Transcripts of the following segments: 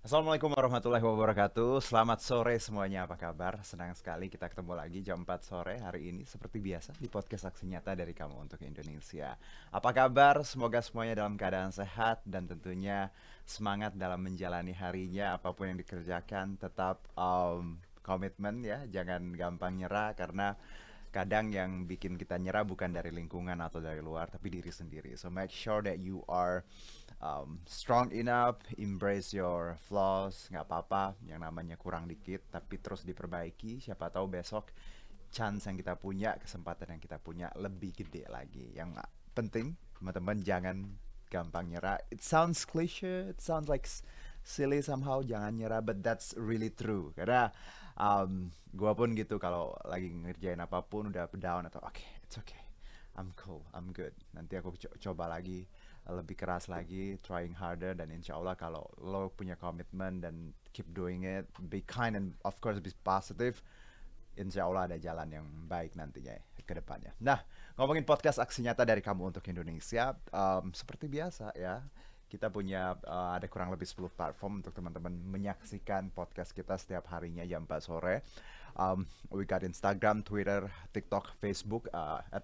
Assalamualaikum warahmatullahi wabarakatuh. Selamat sore semuanya, apa kabar? Senang sekali kita ketemu lagi jam 4 sore hari ini seperti biasa di podcast Aksi Nyata dari Kamu untuk Indonesia. Apa kabar? Semoga semuanya dalam keadaan sehat dan tentunya semangat dalam menjalani harinya. Apapun yang dikerjakan tetap komitmen ya, jangan gampang nyerah karena kadang yang bikin kita nyerah bukan dari lingkungan atau dari luar tapi diri sendiri. So make sure that you are strong enough, embrace your flaws, nggak apa-apa, yang namanya kurang dikit, tapi terus diperbaiki. Siapa tahu besok chance yang kita punya, kesempatan yang kita punya lebih gede lagi. Yang penting, teman-teman jangan gampang nyerah. It sounds cliche, it sounds like silly somehow, jangan nyerah, but that's really true. Karena gua pun gitu kalau lagi ngerjain apapun udah down atau oke, it's okay. I'm cool, I'm good. Nanti aku coba lagi lebih keras lagi, trying harder dan insya Allah kalau lo punya komitmen dan keep doing it, be kind and of course be positive, insya Allah ada jalan yang baik nantinya ke depannya. Nah, ngomongin podcast Aksi Nyata dari Kamu untuk Indonesia, seperti biasa ya, kita punya ada kurang lebih 10 platform untuk teman-teman menyaksikan podcast kita setiap harinya jam 4 sore. We got Instagram, Twitter, TikTok, Facebook,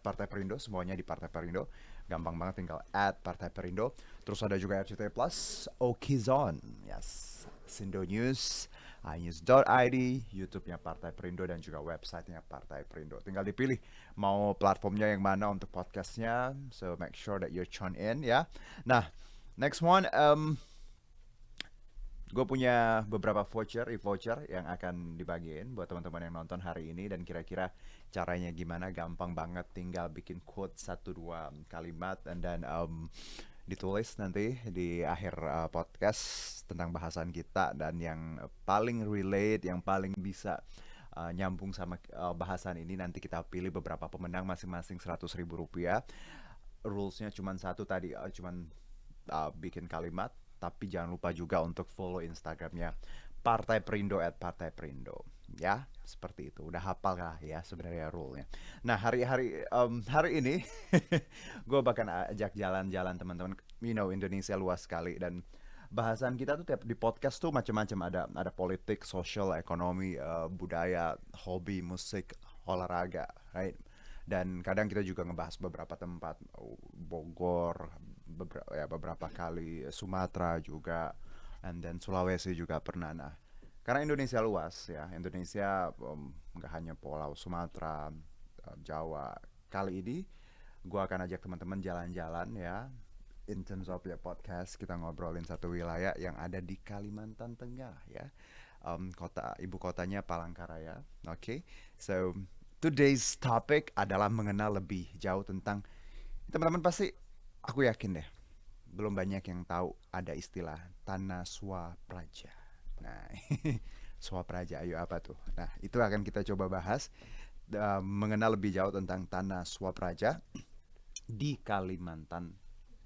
@Partai Perindo, semuanya di Partai Perindo. Gampang banget tinggal @Partai Perindo. Terus ada juga RCTI Plus, Okizon, yes, Sindo News, iNews.id, YouTube-nya Partai Perindo dan juga website-nya Partai Perindo. Tinggal dipilih mau platformnya yang mana untuk podcastnya. So make sure that you tune in ya. Nah, next one, gue punya beberapa e-voucher yang akan dibagiin buat teman-teman yang nonton hari ini dan kira-kira caranya gimana, gampang banget, tinggal bikin quote 1-2 kalimat dan ditulis nanti di akhir podcast tentang bahasan kita dan yang paling relate, yang paling bisa nyambung sama bahasan ini nanti kita pilih beberapa pemenang masing-masing 100.000 rupiah. Rulesnya cuma satu tadi, cuman bikin kalimat, tapi jangan lupa juga untuk follow Instagramnya Partai Perindo @Partai Perindo ya, seperti itu. Udah hafal lah ya sebenarnya rule-nya. Nah, hari ini gue bahkan ajak jalan-jalan teman-teman. Indonesia luas sekali dan bahasan kita tuh tiap di podcast tuh macam-macam, ada politik, sosial, ekonomi, budaya, hobi, musik, olahraga, right? Dan kadang kita juga ngebahas beberapa tempat, Bogor, beberapa kali Sumatera juga, and then Sulawesi juga pernah. Nah, karena Indonesia luas ya, Indonesia nggak hanya Pulau Sumatera, Jawa. Kali ini gue akan ajak teman-teman jalan-jalan ya. In terms of your podcast, kita ngobrolin satu wilayah yang ada di Kalimantan Tengah ya. Ibu kotanya Palangkaraya. Oke, so today's topic adalah mengenal lebih jauh tentang, teman-teman pasti, aku yakin deh, belum banyak yang tahu ada istilah Tanah Swapraja. Nah, Swapraja, ayo apa tuh? Nah, itu akan kita coba bahas, mengenal lebih jauh tentang Tanah Swapraja di Kalimantan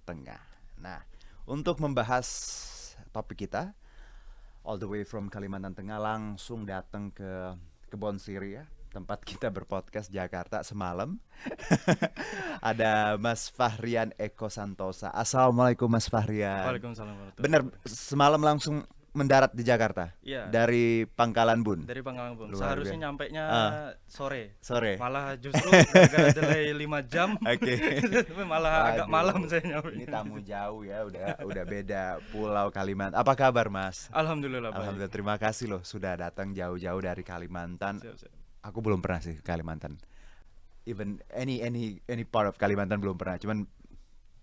Tengah. Nah, untuk membahas topik kita, all the way from Kalimantan Tengah langsung datang ke Kebon Siri ya, tempat kita berpodcast Jakarta semalam. Ada Mas Fahrian Eko Santosa. Assalamualaikum Mas Fahrian. Waalaikumsalam warahmatullahi Bener, wabarakatuh. semalam langsung mendarat di Jakarta Iya, dari Pangkalan Bun. dari Pangkalan Bun. Luar biasa. Seharusnya nyampainya Ah, sore. sore. Malah justru gara-gara delay 5 jam, Oke. tapi malah agak malam Waduh, saya ini nyampe. tamu jauh ya, udah beda pulau Kalimantan. Apa kabar Mas? Alhamdulillah baik. Alhamdulillah, terima kasih loh sudah datang jauh-jauh dari Kalimantan. Siap, siap. Aku belum pernah sih ke Kalimantan. Even any part of Kalimantan belum pernah. Cuman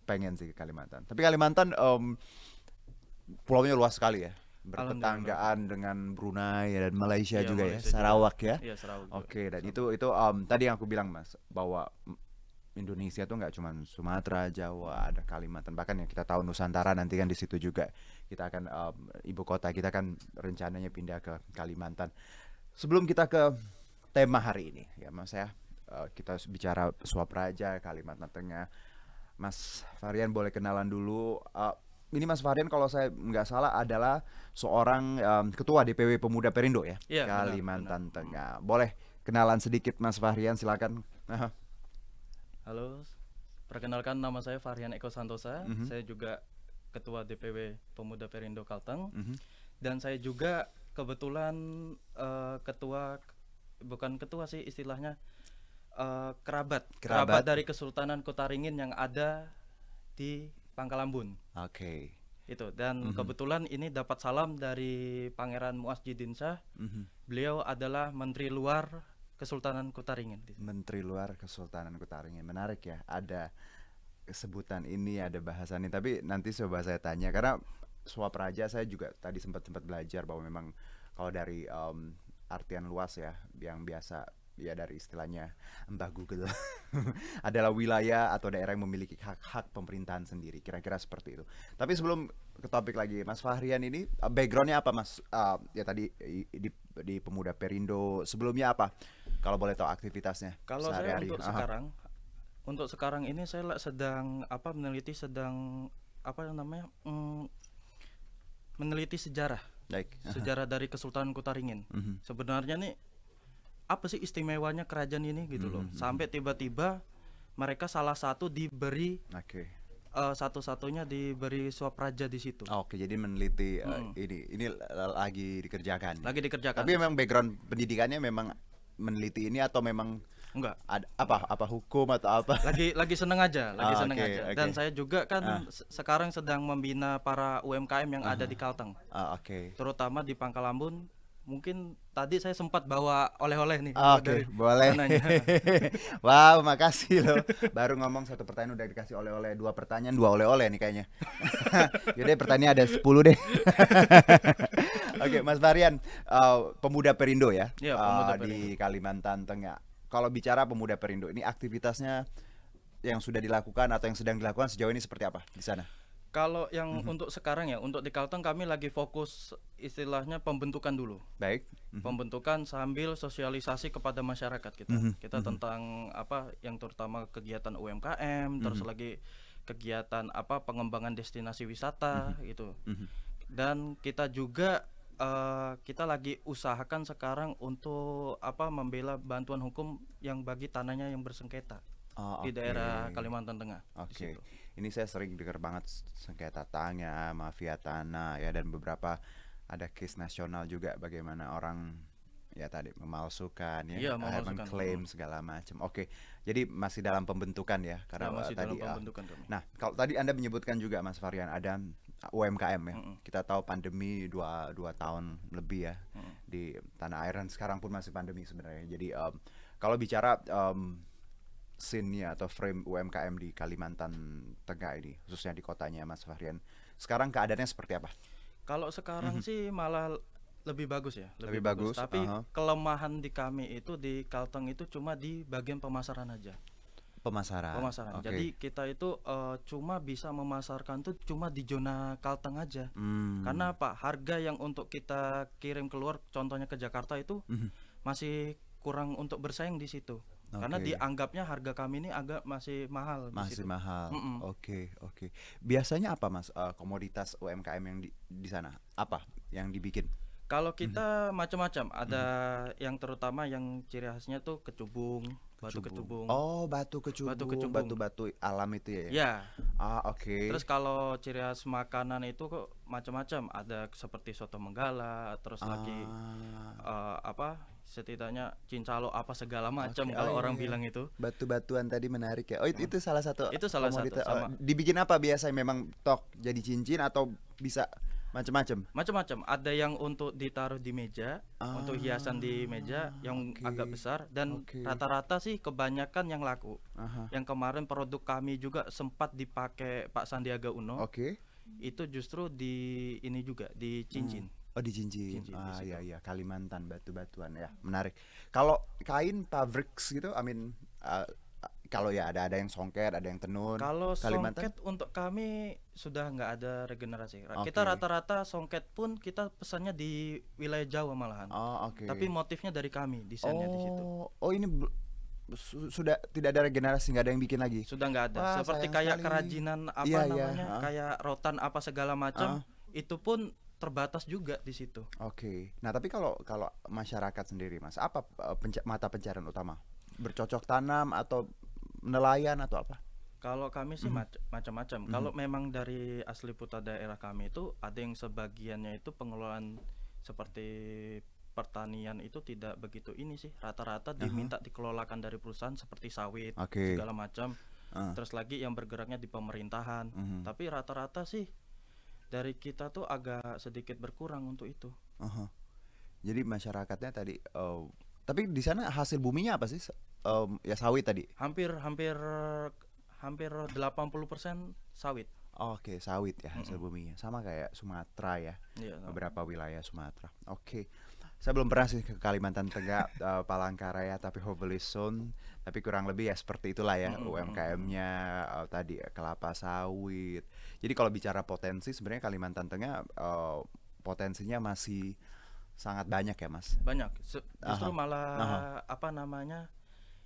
pengen sih ke Kalimantan. Tapi Kalimantan pulaunya luas sekali ya. Alhamdulillah. Bertetanggaan dengan Brunei dan Malaysia Iya, juga ya, Malaysia juga. Sarawak ya. Iya, Sarawak juga. Oke, dan Sama. itu tadi yang aku bilang Mas, bahwa Indonesia tuh nggak cuma Sumatera, Jawa, ada Kalimantan, bahkan ya kita tahu Nusantara nanti kan di situ juga. Kita akan ibu kota kita kan rencananya pindah ke Kalimantan. Sebelum kita ke tema hari ini ya Mas ya, kita bicara Swapraja, Kalimantan Tengah. Mas Fahrian boleh kenalan dulu. Ini Mas Fahrian kalau saya nggak salah adalah seorang ketua DPW Pemuda Perindo ya, Iya, benar, Kalimantan benar. Tengah. Boleh kenalan sedikit Mas Fahrian, silakan. Halo, perkenalkan nama saya Fahrian Eko Santosa. Mhm, Saya juga Ketua DPW Pemuda Perindo Kalteng. mhm. dan saya juga kebetulan bukan ketua sih istilahnya, kerabat dari Kesultanan Kutaringin yang ada di Pangkalambun. Oke. Itu, dan kebetulan ini dapat salam dari Pangeran Muasjidin Shah. Beliau adalah Menteri Luar Kesultanan Kutaringin. Menteri Luar Kesultanan Kutaringin. Menarik ya, ada sebutan ini, ada bahasannya. Tapi nanti coba saya tanya, karena suap raja saya juga tadi sempat belajar bahwa memang kalau dari artian luas ya, yang biasa ya dari istilahnya Mbah Google adalah wilayah atau daerah yang memiliki hak-hak pemerintahan sendiri, kira-kira seperti itu. Tapi sebelum ke topik lagi, Mas Fahrian ini backgroundnya apa, Mas? Ya tadi di Pemuda Perindo, sebelumnya apa? Kalau boleh tahu aktivitasnya Kalau saya sehari-hari. untuk sekarang ini saya sedang meneliti meneliti sejarah. Baik. Sejarah dari Kesultanan Kutaringin. Sebenarnya nih apa sih istimewanya kerajaan ini gitu loh. Sampai tiba-tiba mereka salah satu diberi satu-satunya diberi suap raja di situ. Oke, jadi meneliti ini lagi dikerjakan. Lagi dikerjakan. Tapi memang background pendidikannya memang meneliti ini atau memang enggak ada apa hukum atau apa? Lagi seneng aja, seneng aja. Okay. Dan saya juga kan sekarang sedang membina para UMKM yang ada di Kalteng. Terutama di Pangkalambun. Mungkin tadi saya sempat bawa oleh-oleh nih. Oke, boleh. Wow, makasih loh. Baru ngomong satu pertanyaan udah dikasih oleh-oleh, 2 pertanyaan 2 oleh-oleh nih kayaknya. Yaudah, pertanyaan ada 10 deh. Oke, Mas Fahrian, Pemuda Perindo ya, Pemuda di Kalimantan Tengah. Kalau bicara Pemuda Perindo ini, aktivitasnya yang sudah dilakukan atau yang sedang dilakukan sejauh ini seperti apa di sana? Kalau yang untuk sekarang ya, untuk di Kalteng kami lagi fokus istilahnya pembentukan dulu. Baik. Pembentukan sambil sosialisasi kepada masyarakat kita. Kita tentang yang terutama kegiatan UMKM, terus lagi kegiatan pengembangan destinasi wisata gitu. Dan kita juga kita lagi usahakan sekarang untuk membela bantuan hukum yang bagi tanahnya yang bersengketa di daerah Kalimantan Tengah. Oke. Ini saya sering dengar banget sengketa tanah, mafia tanah ya, dan beberapa ada case nasional juga bagaimana orang ya tadi memalsukan ya, mengklaim segala macam. Oke. Jadi masih dalam pembentukan ya, karena masih tadi dalam pembentukan kami. Nah, kalau tadi Anda menyebutkan juga Mas Fahrian ada UMKM ya. Kita tahu pandemi 2 tahun lebih ya di tanah air, dan sekarang pun masih pandemi sebenarnya. Jadi kalau bicara scene-nya atau frame UMKM di Kalimantan Tengah ini, khususnya di kotanya Mas Fahrian, sekarang keadaannya seperti apa? Kalau sekarang sih malah lebih bagus ya, lebih bagus. Tapi kelemahan di kami itu di Kalteng itu cuma di bagian pemasaran aja. Pemasaran. Jadi kita itu cuma bisa memasarkan tuh cuma di zona Kalteng aja. Karena apa? Harga yang untuk kita kirim keluar, contohnya ke Jakarta itu masih kurang untuk bersaing di situ. Karena dianggapnya harga kami ini agak masih mahal. Masih mahal. Oke. Biasanya apa Mas komoditas UMKM yang di sana? Apa yang dibikin? Kalau kita macam-macam, ada yang terutama yang ciri khasnya tuh kecubung, batu kecubung. Oh, batu kecubung. Batu-batu alam itu ya? Ya. Oke. Terus kalau ciri khas makanan itu kok macam-macam, ada seperti soto Menggala, terus lagi setidaknya cincalo segala macam kalau orang bilang itu. Batu-batuan tadi menarik ya. Itu salah satu. Itu salah satu. Dibikin apa biasanya, memang tok jadi cincin atau bisa macam-macam? Ada yang untuk ditaruh di meja, untuk hiasan di meja yang agak besar, dan rata-rata sih kebanyakan yang laku. Yang kemarin produk kami juga sempat dipakai Pak Sandiaga Uno. Itu justru di ini juga di cincin. Di cincin. Iya, Kalimantan, batu-batuan ya. Menarik. Kalau kain fabriks gitu, kalau ya ada yang songket, ada yang tenun. Kalau songket untuk kami sudah nggak ada regenerasi. Kita rata-rata songket pun kita pesannya di wilayah Jawa malahan. Tapi motifnya dari kami, desainnya di situ. Ini sudah tidak ada regenerasi, nggak ada yang bikin lagi. Sudah nggak ada. Seperti kayak kerajinan namanya, kayak rotan segala macam, itu pun terbatas juga di situ. Nah, tapi kalau masyarakat sendiri Mas, apa mata pencarian utama? Bercocok tanam atau nelayan atau apa? Kalau kami sih macam-macam. Kalau memang dari asli putra daerah kami itu ada yang sebagiannya itu pengelolaan seperti pertanian itu tidak begitu ini sih. Rata-rata diminta dikelolakan dari perusahaan seperti sawit segala macam. Terus lagi yang bergeraknya di pemerintahan. Tapi rata-rata sih dari kita tuh agak sedikit berkurang untuk itu. Jadi masyarakatnya tadi tapi di sana hasil buminya apa sih? Ya sawit tadi. Hampir 80% sawit. Oke, sawit ya hasil buminya. Sama kayak Sumatera ya. Iya, beberapa wilayah Sumatera. Oke. Saya belum pernah sih ke Kalimantan Tengah, Palangkaraya, tapi hopefully soon. Tapi kurang lebih ya seperti itulah ya UMKM-nya tadi kelapa sawit. Jadi kalau bicara potensi sebenarnya Kalimantan Tengah potensinya masih sangat banyak ya, Mas. Banyak. Justru malah apa namanya?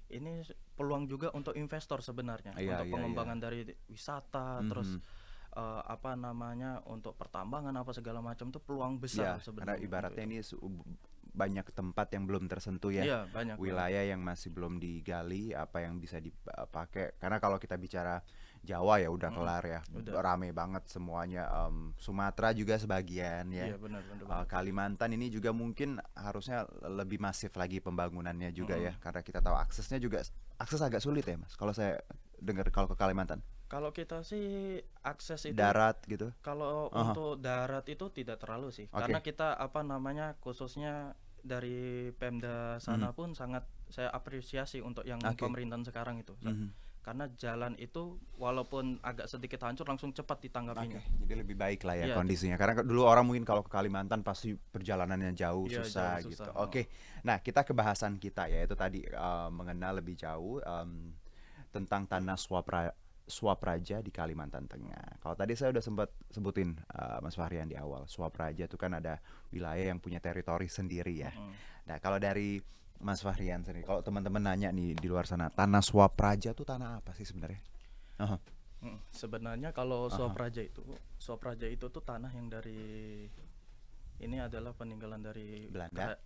Ini peluang juga untuk investor sebenarnya, untuk pengembangan dari wisata, terus apa namanya untuk pertambangan apa segala macam tuh peluang besar sebenarnya. Karena ibaratnya ini banyak tempat yang belum tersentuh ya, banyak wilayah yang masih belum digali apa yang bisa dipakai. Karena kalau kita bicara Jawa ya udah kelar ya, rame banget semuanya. Sumatera juga sebagian ya. Benar. Kalimantan ini juga mungkin harusnya lebih masif lagi pembangunannya juga ya, karena kita tahu akses agak sulit ya Mas. Kalau saya dengar kalau ke Kalimantan. Kalau kita sih akses itu darat gitu. Kalau untuk darat itu tidak terlalu sih, karena kita apa namanya khususnya dari Pemda sana pun sangat saya apresiasi untuk yang pemerintahan sekarang itu. Karena jalan itu walaupun agak sedikit hancur langsung cepat ditanggapinya. Jadi lebih baik lah ya kondisinya. Karena dulu orang mungkin kalau ke Kalimantan pasti perjalanannya jauh susah gitu. Nah kita ke bahasan kita ya itu tadi mengenal lebih jauh tentang tanah Swapraja di Kalimantan Tengah. Kalau tadi saya udah sempat sebutin Mas Fahrian di awal, Swapraja itu kan ada wilayah yang punya teritori sendiri ya. Nah kalau dari Mas Fahrian sendiri, kalau teman-teman nanya nih di luar sana, tanah Swapraja itu tanah apa sih sebenarnya? Sebenarnya kalau Swapraja itu tuh tanah yang dari ini adalah peninggalan dari Belanda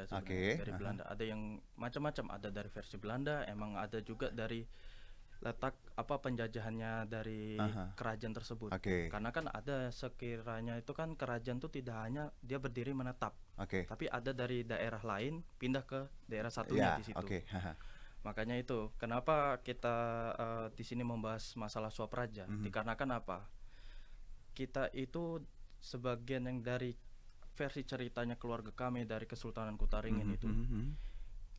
sebenarnya. Dari Belanda. Ada yang macam-macam, ada dari versi Belanda, emang ada juga dari letak apa penjajahannya dari kerajaan tersebut. Karena kan ada sekiranya itu kan kerajaan itu tidak hanya dia berdiri menetap, tapi ada dari daerah lain pindah ke daerah satunya di situ. Makanya itu kenapa kita di sini membahas masalah Swapraja. Dikarenakan apa? Kita itu sebagian yang dari versi ceritanya keluarga kami dari Kesultanan Kutaringin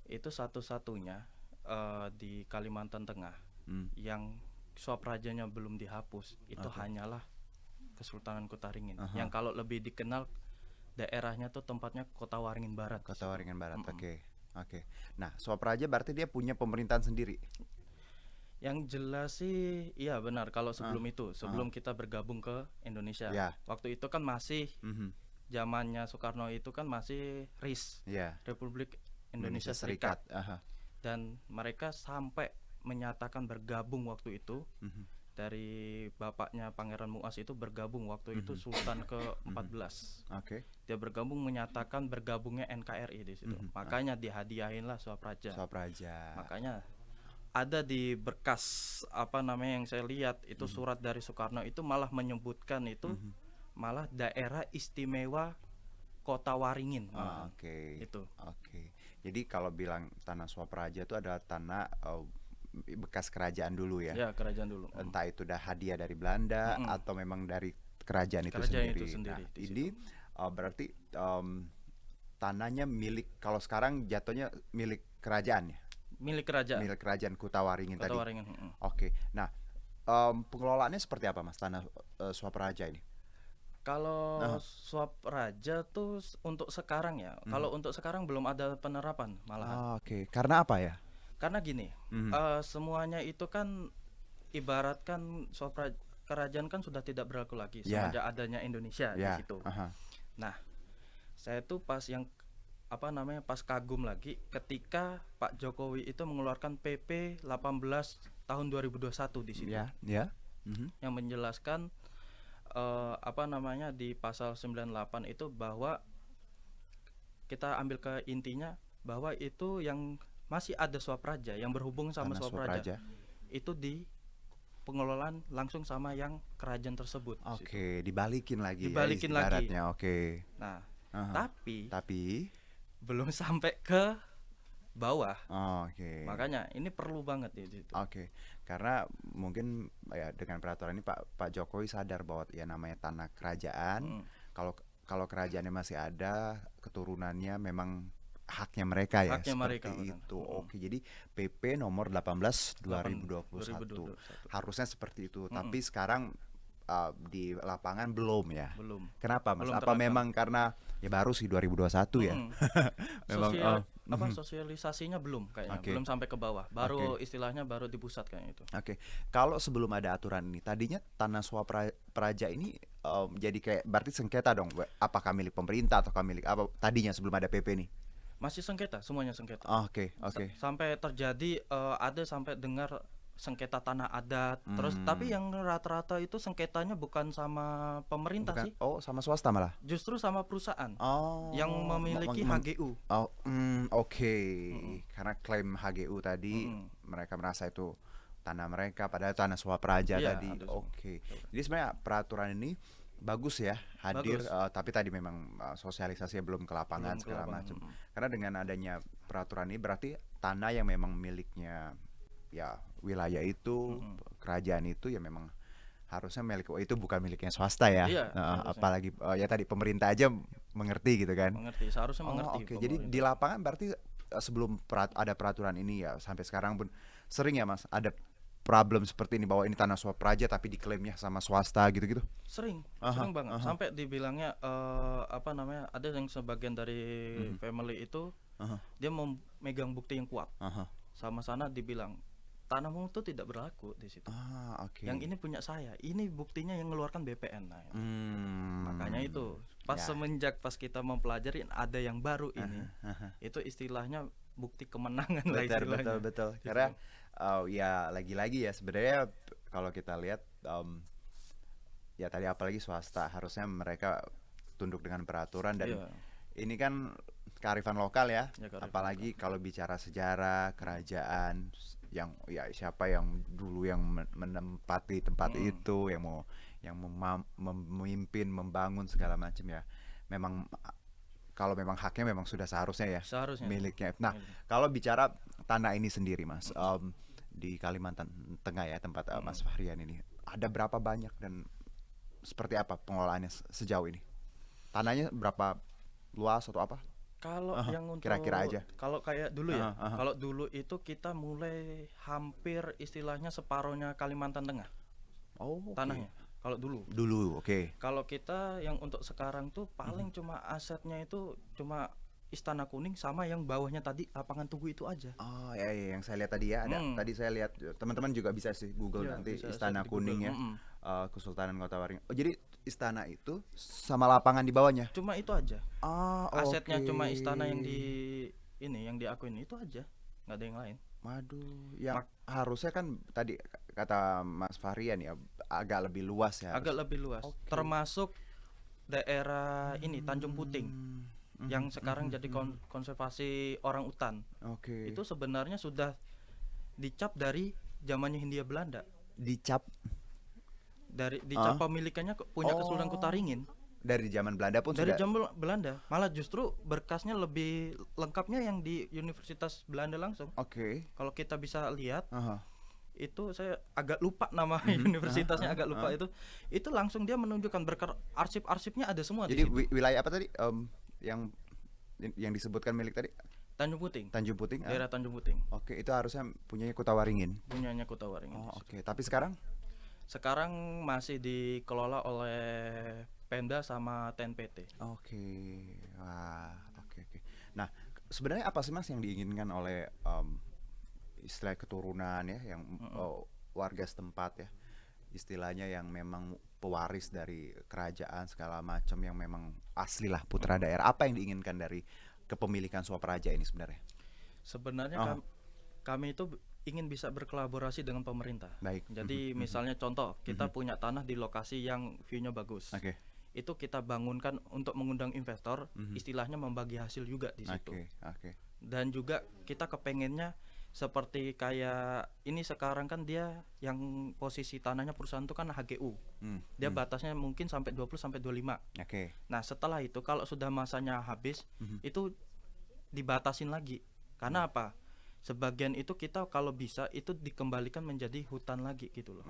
itu satu-satunya di Kalimantan Tengah yang Swaprajanya belum dihapus itu hanyalah Kesultanan Kutaringin. Yang kalau lebih dikenal daerahnya tuh tempatnya Kota Waringin Barat. Kota Waringin Barat. Nah, Swapraja berarti dia punya pemerintahan sendiri. Yang jelas sih iya benar. Kalau sebelum itu, sebelum kita bergabung ke Indonesia, waktu itu kan masih zamannya Soekarno itu kan masih RIS, Republik Indonesia Serikat. Dan mereka sampai menyatakan bergabung waktu itu dari bapaknya Pangeran Muas itu bergabung waktu itu Sultan ke-14. Dia bergabung menyatakan bergabungnya NKRI di situ. Makanya dihadiahinlah Swapraja. Makanya ada di berkas apa namanya yang saya lihat itu surat dari Soekarno itu malah menyebutkan itu malah daerah istimewa Kota Waringin. Itu. Jadi kalau bilang tanah Swapraja itu adalah tanah bekas kerajaan dulu ya. Ya, kerajaan dulu. Entah itu udah hadiah dari Belanda atau memang dari kerajaan itu sendiri. Nah, ini berarti tanahnya milik, kalau sekarang jatuhnya milik kerajaan ya. Milik kerajaan. Milik kerajaan Kota Waringin tadi. Waringin. Nah, pengelolaannya seperti apa Mas tanah Swapraja ini? Kalau Swapraja tuh untuk sekarang ya. Kalau untuk sekarang belum ada penerapan malahan. Karena apa ya? Karena gini, semuanya itu kan ibaratkan kerajaan kan sudah tidak berlaku lagi semenjak adanya Indonesia di situ. Nah, saya tuh pas pas kagum lagi ketika Pak Jokowi itu mengeluarkan PP 18 tahun 2021 di situ. Yang menjelaskan di pasal 98 itu bahwa kita ambil ke intinya bahwa itu yang masih ada Swapraja yang berhubung sama Swapraja itu pengelolaan langsung sama yang kerajaan tersebut. Oke, dibalikin lagi dibalikin ya ibaratnya. Oke. Nah, tapi belum sampai ke bawah. Oke. Makanya ini perlu banget di situ. Oke. Karena mungkin ya dengan peraturan ini Pak Jokowi sadar bahwa ya namanya tanah kerajaan, kalau kerajaannya masih ada, keturunannya memang haknya mereka ya, haknya seperti mereka, itu. Oke, jadi PP nomor 18 2021 harusnya seperti itu. Tapi sekarang di lapangan belum ya. Belum. Kenapa Mas? Apa memang karena ya baru sih 2021 ya? Memang sosialisasinya belum kayaknya, belum sampai ke bawah. Baru istilahnya baru di pusat kayaknya itu. Oke. Kalau sebelum ada aturan ini, tadinya tanah Swaperaja ini jadi kayak berarti sengketa dong. Apakah milik pemerintah atau milik apa tadinya sebelum ada PP nih? Masih sengketa, semuanya sengketa. Oke. Sampai terjadi ada sampai dengar sengketa tanah adat. Terus tapi yang rata-rata itu sengketanya bukan sama pemerintah sih. Oh, sama swasta malah. Justru sama perusahaan. Yang memiliki HGU. Oke. Karena klaim HGU tadi mereka merasa itu tanah mereka padahal tanah Swaperaja tadi. Oke. Jadi sebenarnya peraturan ini bagus ya hadir, tapi tadi memang sosialisasinya belum ke lapangan segala macam. Karena dengan adanya peraturan ini berarti tanah yang memang miliknya ya wilayah itu, kerajaan itu ya memang harusnya itu bukan miliknya swasta ya. Apalagi ya tadi pemerintah aja mengerti gitu kan. Mengerti, seharusnya mengerti. Oke, jadi di lapangan berarti sebelum ada peraturan ini ya sampai sekarang pun sering ya Mas ada problem seperti ini bahwa ini tanah Swaperaja tapi diklaimnya sama swasta gitu-gitu. Sering banget. Sampai dibilangnya ada yang sebagian dari family itu dia mau megang bukti yang kuat. Sama sana dibilang tanahmu itu tidak berlaku di situ. Yang ini punya saya. Ini buktinya yang mengeluarkan BPN. Nah, makanya itu semenjak kita mempelajari ada yang baru ini. Itu istilahnya bukti kemenangan lah istilahnya. Betul. Karena ya lagi-lagi ya sebenarnya kalau kita lihat ya tadi apalagi swasta harusnya mereka tunduk dengan peraturan dan ini kan kearifan lokal ya apalagi kalau bicara sejarah kerajaan yang ya siapa yang dulu yang menempati tempat itu yang memimpin membangun segala macam ya memang kalau memang haknya memang sudah seharusnya miliknya. Nah, kalau bicara tanah ini sendiri Mas, di Kalimantan Tengah ya tempat Mas Fahrian ini, ada berapa banyak dan seperti apa pengelolaannya sejauh ini? Tanahnya berapa luas atau apa? Kalau yang untuk kira-kira aja. Kalau kayak dulu ya, kalau dulu itu kita mulai hampir istilahnya separohnya Kalimantan Tengah. Tanahnya. Kalau dulu, oke. Kalau kita yang untuk sekarang tuh paling cuma asetnya itu cuma Istana Kuning sama yang bawahnya tadi lapangan Tugu itu aja. Ya, yang saya lihat tadi ya ada. Tadi saya lihat teman-teman juga bisa sih Google nanti Istana Kuning ya, Kesultanan Kota Waringin. Jadi istana itu sama lapangan di bawahnya. Cuma itu aja. Asetnya cuma istana yang yang diakuin itu aja, nggak ada yang lain. Waduh, yang harusnya kan tadi kata Mas Fahrian ya agak lebih luas ya. Agak lebih luas. Termasuk daerah ini Tanjung Puting yang sekarang jadi konservasi orang utan. Itu sebenarnya sudah dicap dari zamannya Hindia Belanda. Dicap pemilikannya punya Kesultanan Kutaringin. Dari zaman Belanda pun dari zaman Belanda, malah justru berkasnya lebih lengkapnya yang di Universitas Belanda langsung. Kalau kita bisa lihat, itu saya agak lupa nama universitasnya, agak lupa itu langsung dia menunjukkan berkas arsip-arsipnya ada semua. Jadi wilayah apa tadi yang disebutkan milik tadi? Tanjung Puting. Daerah Tanjung Puting. Itu harusnya punyanya Kota Waringin. Tapi sekarang? Sekarang masih dikelola oleh Pemda sama TNPT. Wah, oke. Nah, sebenarnya apa sih Mas yang diinginkan oleh istilah keturunan ya, yang warga setempat ya, istilahnya yang memang pewaris dari kerajaan segala macam yang memang asli lah putra daerah. Apa yang diinginkan dari kepemilikan Swaperaja ini sebenarnya? Sebenarnya kami itu ingin bisa berkolaborasi dengan pemerintah. Baik. Jadi misalnya contoh kita punya tanah di lokasi yang view-nya bagus. Itu kita bangunkan untuk mengundang investor, istilahnya membagi hasil juga di situ. Dan juga kita kepengennya seperti kayak ini sekarang kan dia yang posisi tanahnya perusahaan itu kan HGU. Dia batasnya mungkin sampai 20 sampai 25. Nah, setelah itu kalau sudah masanya habis itu dibatasin lagi. Karena apa? Sebagian itu kita kalau bisa itu dikembalikan menjadi hutan lagi gitu loh.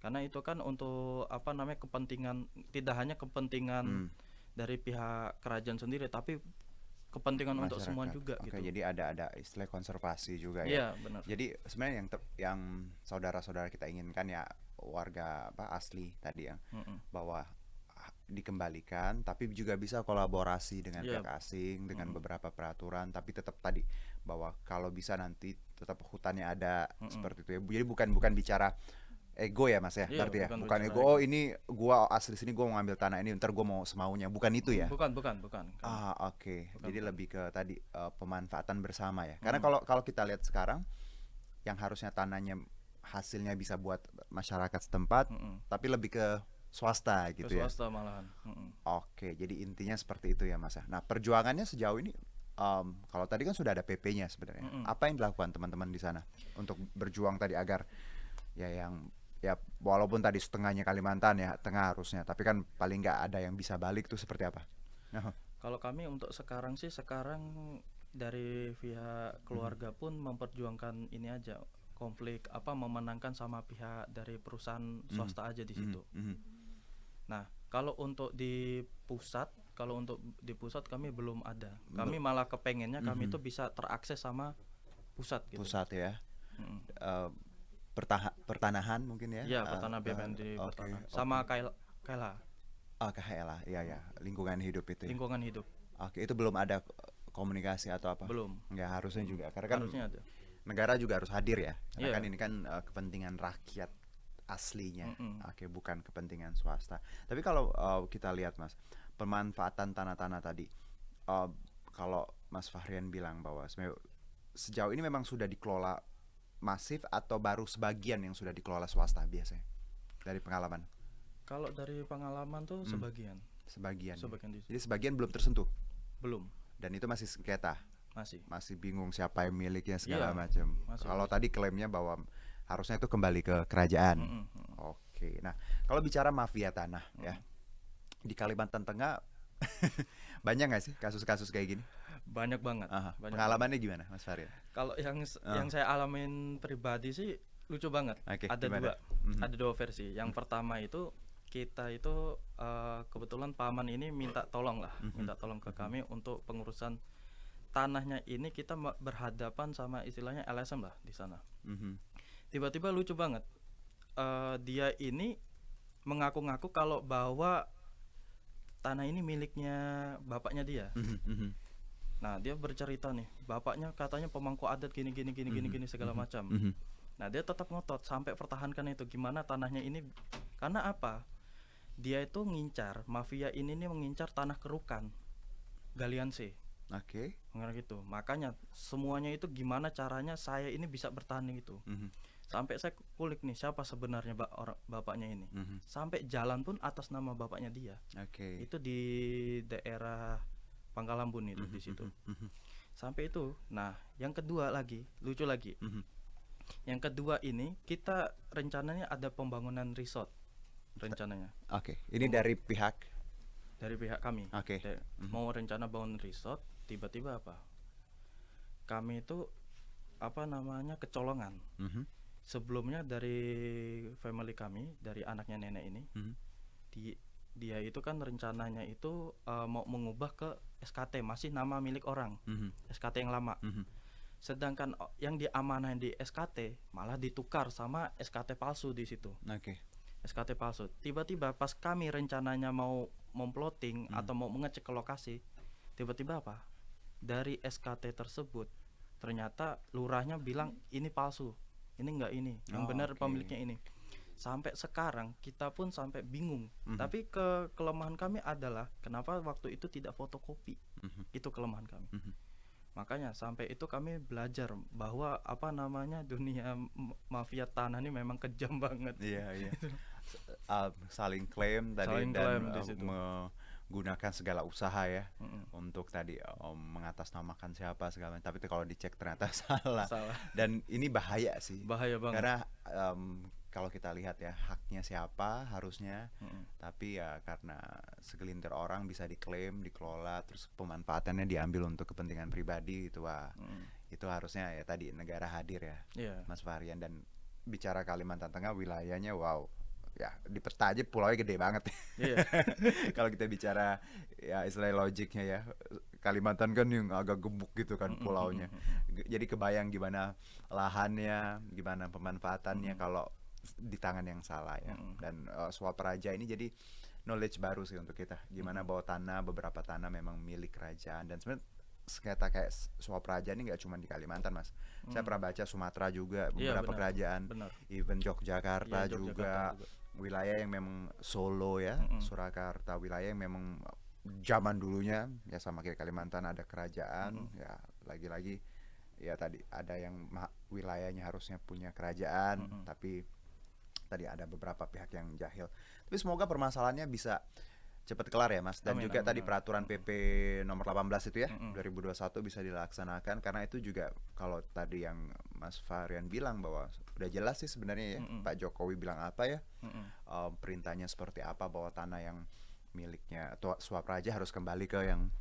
Karena itu kan untuk apa namanya kepentingan, tidak hanya kepentingan dari pihak kerajaan sendiri tapi kepentingan masyarakat. Untuk semua juga gitu. Jadi ada istilah konservasi juga ya. Iya, benar. Jadi sebenarnya yang saudara-saudara kita inginkan ya warga asli tadi yang bahwa dikembalikan, tapi juga bisa kolaborasi dengan pihak asing dengan beberapa peraturan, tapi tetap tadi bahwa kalau bisa nanti tetap hutannya ada seperti itu ya. Jadi bukan bicara ego ya Mas ya, berarti ya bukan ego. Oh ini gua asli sini, gua mau ngambil tanah ini, ntar gua mau semaunya, bukan itu ya. Bukan. Jadi lebih ke tadi pemanfaatan bersama ya. Karena kalau kita lihat sekarang yang harusnya tanahnya hasilnya bisa buat masyarakat setempat, tapi lebih ke swasta gitu ya. Swasta malahan. Jadi intinya seperti itu ya Mas ya. Nah perjuangannya sejauh ini kalau tadi kan sudah ada PP-nya sebenarnya. Apa yang dilakukan teman-teman di sana untuk berjuang tadi agar ya yang ya walaupun tadi setengahnya Kalimantan ya, tengah harusnya, tapi kan paling nggak ada yang bisa balik tuh seperti apa? Kalau kami untuk sekarang dari pihak keluarga pun memperjuangkan ini aja, konflik memenangkan sama pihak dari perusahaan swasta aja di situ. Nah, kalau untuk di pusat kami belum ada. Kami malah kepengennya kami itu bisa terakses sama pusat gitu. Pusat ya. Pertanahan mungkin ya. Iya, pertanahan BPN di pertanahan. Sama KLH. KLH, iya, lingkungan hidup itu. Ya? Lingkungan hidup. Itu belum ada komunikasi atau apa? Belum. Nggak, harusnya juga. Karena kan harusnya ada. Negara juga harus hadir ya. Karena kan ini kan kepentingan rakyat aslinya. Bukan kepentingan swasta. Tapi kalau kita lihat Mas, pemanfaatan tanah-tanah tadi, kalau Mas Fahrian bilang bahwa sejauh ini memang sudah dikelola masif atau baru sebagian yang sudah dikelola swasta biasanya dari pengalaman? Kalau dari pengalaman tuh sebagian. Jadi sebagian belum tersentuh. Belum. Dan itu masih sengketa. Masih bingung siapa yang miliknya segala macam. Kalau tadi klaimnya bahwa harusnya itu kembali ke kerajaan. Nah kalau bicara mafia tanah ya di Kalimantan Tengah banyak nggak sih kasus-kasus kayak gini? Banyak banget. Pengalamannya gimana Mas Fahrian? Kalau yang saya alamin pribadi sih lucu banget. Ada dua versi. Yang pertama itu kita itu kebetulan paman ini minta tolong ke kami untuk pengurusan tanahnya ini. Kita berhadapan sama istilahnya LSM lah di sana. Tiba-tiba lucu banget. Dia ini mengaku-ngaku kalau bahwa tanah ini miliknya bapaknya dia. Nah, dia bercerita nih, bapaknya katanya pemangku adat gini segala macam. Nah, dia tetap ngotot sampai pertahankan itu gimana tanahnya ini. Karena apa? Dia itu mafia ini nih mengincar tanah kerukan Galian C. Gitu. Makanya semuanya itu gimana caranya saya ini bisa bertahan gitu. Sampai saya kulik nih siapa sebenarnya bapaknya ini. Sampai jalan pun atas nama bapaknya dia. Itu di daerah Pangkalambun itu di situ. Sampai itu. Nah, yang kedua lagi, lucu lagi. Yang kedua ini kita rencananya ada pembangunan resort rencananya. Ini dari pihak kami. Mau rencana bangun resort, tiba-tiba apa? Kami itu kecolongan. Sebelumnya dari family kami, dari anaknya nenek ini, dia itu kan rencananya itu mau mengubah ke SKT, masih nama milik orang, SKT yang lama. Sedangkan yang diamanahin di SKT malah ditukar sama SKT palsu di situ. SKT palsu. Tiba-tiba pas kami rencananya mau memploting atau mau mengecek ke lokasi, tiba-tiba apa? Dari SKT tersebut ternyata lurahnya bilang ini palsu, ini enggak ini, yang benar pemiliknya ini. Sampai sekarang kita pun sampai bingung. Tapi kelemahan kami adalah kenapa waktu itu tidak fotokopi. Itu kelemahan kami. Makanya sampai itu kami belajar bahwa dunia mafia tanah ini memang kejam banget. Saling klaim tadi dan gunakan segala usaha ya untuk tadi mengatasnamakan siapa segala macam, tapi kalau dicek ternyata salah. Dan ini bahaya sih, bahaya banget karena kalau kita lihat ya, haknya siapa harusnya, tapi ya karena segelintir orang bisa diklaim, dikelola, terus pemanfaatannya diambil untuk kepentingan pribadi gitu. Wah, itu harusnya ya tadi negara hadir ya, Mas Fahrian. Dan bicara Kalimantan Tengah, wilayahnya wow, ya di peta aja pulaunya gede banget. Kalau kita bicara ya istilah logiknya ya, Kalimantan kan yang agak gemuk gitu kan pulaunya. Jadi kebayang gimana lahannya, gimana pemanfaatannya kalau di tangan yang salah ya. Dan Swapraja ini jadi knowledge baru sih untuk kita, gimana bahwa beberapa tanah memang milik kerajaan. Dan sebenarnya sengketa kayak Swapraja ini nggak cuma di Kalimantan, Mas. Saya pernah baca Sumatera juga beberapa kerajaan, even Yogyakarta juga, wilayah yang memang Solo ya, Surakarta, wilayah yang memang zaman dulunya ya sama kayak Kalimantan ada kerajaan. Ya lagi-lagi ya tadi ada yang wilayahnya harusnya punya kerajaan, tapi tadi ada beberapa pihak yang jahil. Tapi semoga permasalahannya bisa cepat kelar ya, Mas. Dan juga tadi peraturan PP nomor 18 itu ya, 2021 bisa dilaksanakan, karena itu juga kalau tadi yang Mas Fahrian bilang bahwa udah jelas sih sebenarnya ya, Pak Jokowi bilang apa ya, perintahnya seperti apa, bahwa tanah yang miliknya atau Swapraja harus kembali ke yang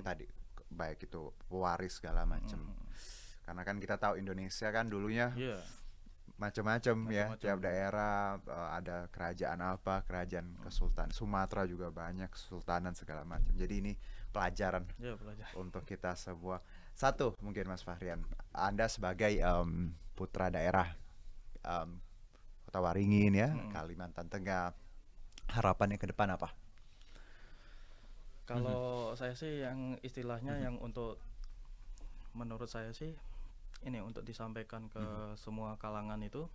tadi, baik itu pewaris segala macam. Karena kan kita tahu Indonesia kan dulunya macam-macam ya, tiap daerah ada kerajaan apa, kerajaan kesultanan. Sumatera juga banyak kesultanan segala macam. Jadi ini pelajaran untuk kita semua. Satu mungkin Mas Fahrian, Anda sebagai putra daerah Kota Waringin ya, Kalimantan Tengah, harapannya ke depan apa? Kalau saya sih yang istilahnya yang untuk menurut saya sih ini untuk disampaikan ke semua kalangan itu,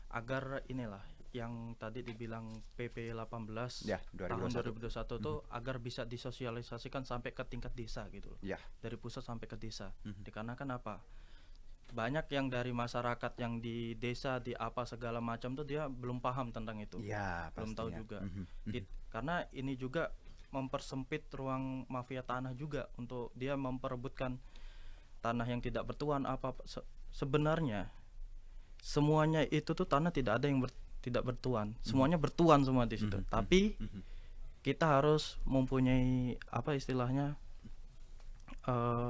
agar inilah yang tadi dibilang PP 18 ya, tahun 2021 itu agar bisa disosialisasikan sampai ke tingkat desa gitu loh. Dari pusat sampai ke desa. Dikarenakan apa? Banyak yang dari masyarakat yang di desa di apa segala macam tuh dia belum paham tentang itu. Belum tahu juga. Karena ini juga mempersempit ruang mafia tanah juga untuk dia memperebutkan tanah yang tidak bertuan apa. Sebenarnya semuanya itu tuh tanah tidak ada yang tidak bertuan, semuanya bertuan semua di situ. Tapi kita harus mempunyai apa istilahnya,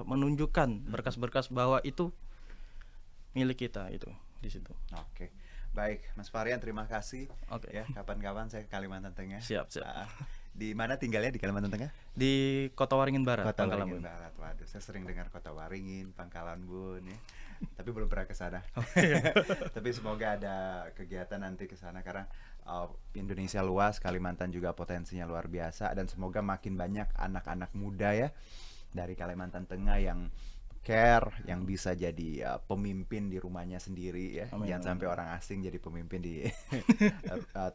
menunjukkan berkas-berkas bahwa itu milik kita itu di situ. Oke. Baik, Mas Fahrian, terima kasih. Ya, kapan-kapan saya ke Kalimantan Tengah. Siap. Di mana tinggalnya di Kalimantan Tengah? Di Kota Waringin Barat. Kota Waringin Barat. Waduh, saya sering dengar Kota Waringin, Pangkalan Bun ya. Tapi belum pernah ke sana. Tapi semoga ada kegiatan nanti ke sana, karena Indonesia luas, Kalimantan juga potensinya luar biasa, dan semoga makin banyak anak-anak muda ya dari Kalimantan Tengah yang care, yang bisa jadi pemimpin di rumahnya sendiri ya. Jangan sampai orang asing jadi pemimpin di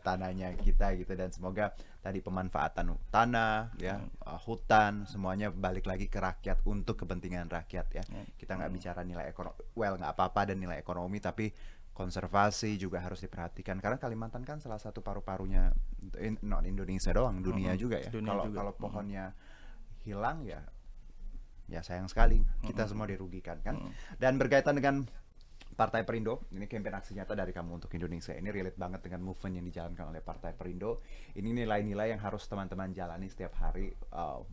tanahnya kita gitu. Dan semoga tadi pemanfaatan tanah ya, hutan, semuanya balik lagi ke rakyat untuk kepentingan rakyat ya. Kita nggak bicara nilai ekonomi, nggak apa-apa dan nilai ekonomi, tapi konservasi juga harus diperhatikan, karena Kalimantan kan salah satu paru-parunya non Indonesia doang, dunia juga ya. Kalau pohonnya hilang ya sayang sekali, kita semua dirugikan kan. Dan berkaitan dengan Partai Perindo, ini kampanye aksi nyata dari Kamu untuk Indonesia, ini relate banget dengan movement yang dijalankan oleh Partai Perindo. Ini nilai-nilai yang harus teman-teman jalani setiap hari.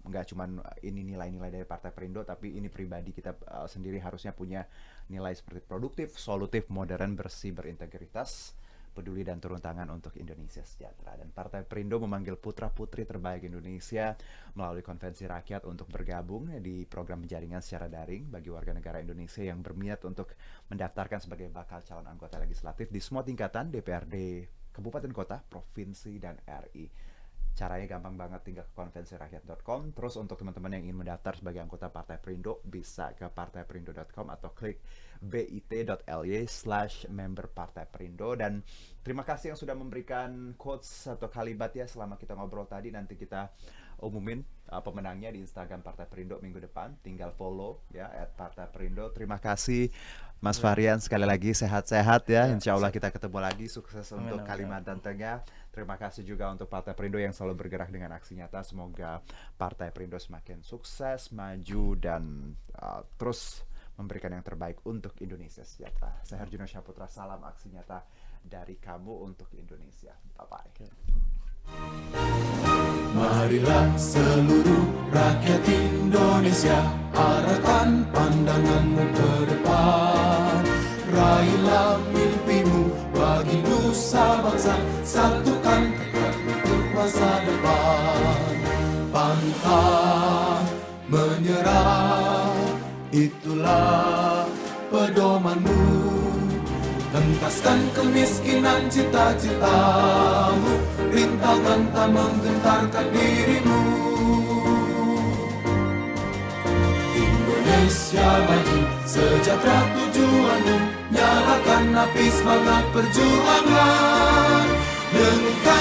Nggak cuman ini nilai-nilai dari Partai Perindo, tapi ini pribadi kita sendiri harusnya punya nilai seperti produktif, solutif, modern, bersih, berintegritas, peduli, dan turun tangan untuk Indonesia sejahtera. Dan Partai Perindo memanggil putra-putri terbaik Indonesia melalui konvensi rakyat untuk bergabung di program penjaringan secara daring bagi warga negara Indonesia yang berminat untuk mendaftarkan sebagai bakal calon anggota legislatif di semua tingkatan DPRD, kabupaten kota, provinsi, dan RI. Caranya gampang banget, tinggal ke konvensirakyat.com. Terus untuk teman-teman yang ingin mendaftar sebagai anggota Partai Perindo, bisa ke partaiperindo.com atau klik bit.ly/member Partai Perindo. Dan terima kasih yang sudah memberikan quotes atau kalimat ya selama kita ngobrol tadi. Nanti kita umumin pemenangnya di Instagram Partai Perindo minggu depan. Tinggal follow ya @partaiperindo. Terima kasih Mas Fahrian, sekali lagi sehat-sehat ya. Insya Allah kita ketemu lagi. Sukses untuk Kalimantan Tengah. Terima kasih juga untuk Partai Perindo yang selalu bergerak dengan aksi nyata. Semoga Partai Perindo semakin sukses, maju, dan terus memberikan yang terbaik untuk Indonesia sejahtera. Saya Herjuna Syaputra, salam aksi nyata dari kamu untuk Indonesia. Bye-bye. Okay. Marilah seluruh rakyat Indonesia, arahkan pandanganmu ke depan. Raihlah mimpimu bagi nusa bangsa, satukan tekad untuk masa depan. Pantang menyerah, itulah pedomanmu. Hentaskan kemiskinan cita-citamu, rintangan tak menggentarkan dirimu. Indonesia maju, sejahtera tujuanmu, nyalakan api semangat perjuangan. Dengunkan